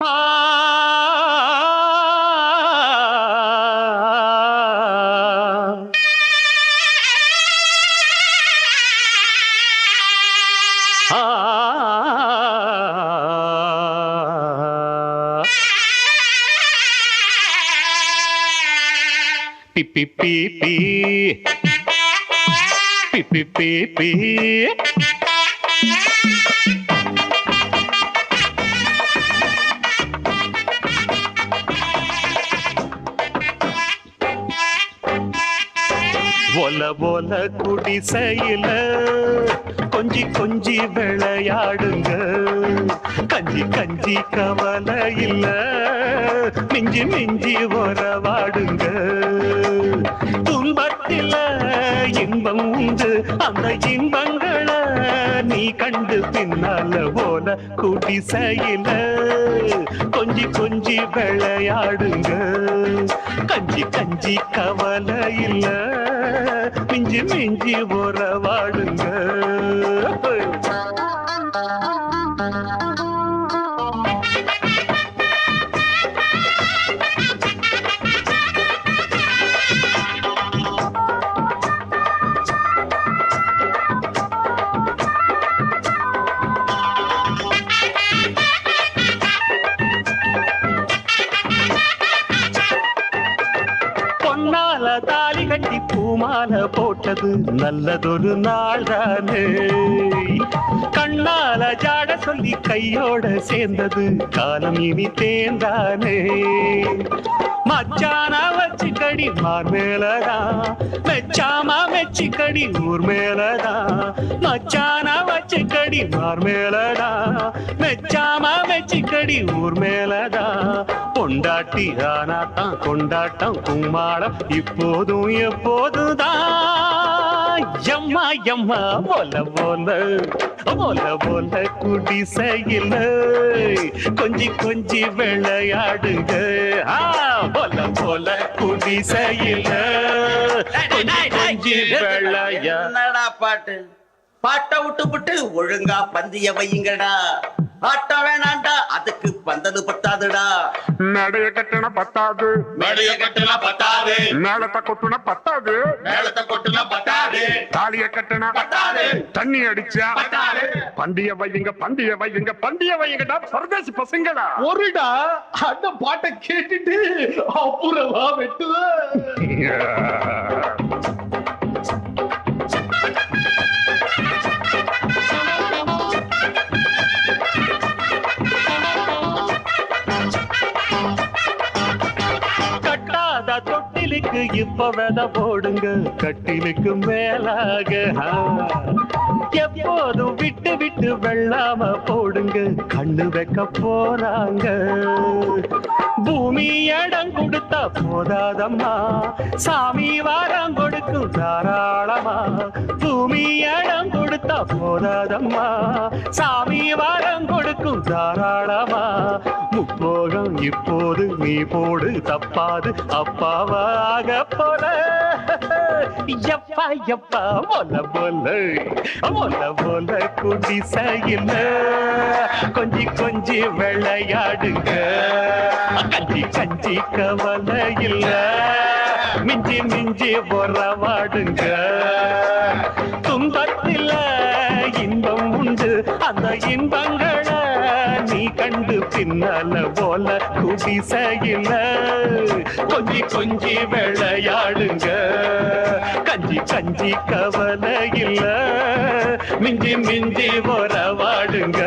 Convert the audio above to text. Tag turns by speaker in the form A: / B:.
A: Pee pee pee pee pee pee pee. ஒல ஒல குடிசையில கொஞ்சி கொஞ்சி விளையாடுங்க, கஞ்சி கஞ்சி கவலை இல்ல, மிஞ்சி மிஞ்சி உறவாடுங்க. துன்பத்தில இன்பம் உண்டு, அந்த இன்பங்களை நீ கண்டு பின்னால போல குடிசையில கொஞ்சி கொஞ்சி விளையாடுங்க, கஞ்சி கஞ்சி கவலை இல்ல, மிஞ்சி மிஞ்சி உறவாடுங்க. தாலி கட்டி பூமால போட்டது நல்லதொரு நாள் தானே, கண்ணால ஜாட சொல்லி கையோட சேர்ந்தது காலம் இனி தேர்ந்தானே. மச்சான வச்சுக்கடி மார் மேலதான், மெச்சாமா மெச்சிக்கடி ஊர் மேலதான். மச்சான வச்சுக்கடி மார் மேலதான், மெச்சாமா மெச்சிக்கடி ஊர் மேலதான். கொண்டாட்டி ஆனாத்தான் கொண்டாட்டம் கும்மாளம் இப்போதும் எப்போதுதான். எம்மா எம்மா போல போல போல போல குடிசையில கொஞ்சி கொஞ்சி விளையாடுங்க, போல போல குடிசையில கொஞ்சி கொஞ்சி விளையாடு.
B: என்னடா பாட்டு பாட்டை விட்டு விட்டு ஒழுங்கா பந்திய வையுங்கடா. ஆட்டம் வேணாண்டா, அதுக்கு பந்தது பத்தாதுடா.
C: நடைய கட்டுன பத்தாது,
B: நடைய கட்டுனா பத்தாது,
C: மேளத்தை கொட்டுன பத்தாது,
B: மேளத்தை கொட்டுனா பத்தாது,
C: தாலிய கட்டுன
B: பத்தாது,
C: தண்ணி அடிச்சா
B: பத்தாது.
C: பண்டிய வையுங்க பண்டிய வையுங்க பண்டிய வையுங்கடா பரதேசி பசங்களா.
D: ஒருடா அந்த பாட்டை கேட்டுட்டு அப்புறமா வெட்டுவ.
A: தொட்டிலுக்கு இப்ப வித போடுங்க, கட்டிலுக்கு மேலாக எப்போதும் விட்டு விட்டு வெள்ளாம போடுங்க, கண்ணு வைக்க போறாங்க. பூமி இடம் கொடுத்தா போதாதம்மா, சாமி வாரம் கொடுக்கும் தாராளமா. பூமி இடம் கொடுத்தா போதாதம்மா, சாமி வாரம் கொடுக்கும் தாராளமா. முப்போகம் இப்போது நீ போடு தப்பாது, அப்பாவாக போல. எப்பா எப்பா போல போல போல போல குடிசையில கொஞ்சி கொஞ்சி விளையாடுங்க, கஞ்சி கஞ்சி கவலை இல்ல, மிஞ்சி மிஞ்சி உறவாடுங்க. துன்பத்தில இன்பம் உண்டு, அந்த இன்பங்களை நீ கண்டு பின்னால போல குடிசையில கொஞ்சி கொஞ்சி விளையாடுங்க, கஞ்சி கஞ்சி கவலை இல்ல, மிஞ்சி மிஞ்சி உறவாடுங்க.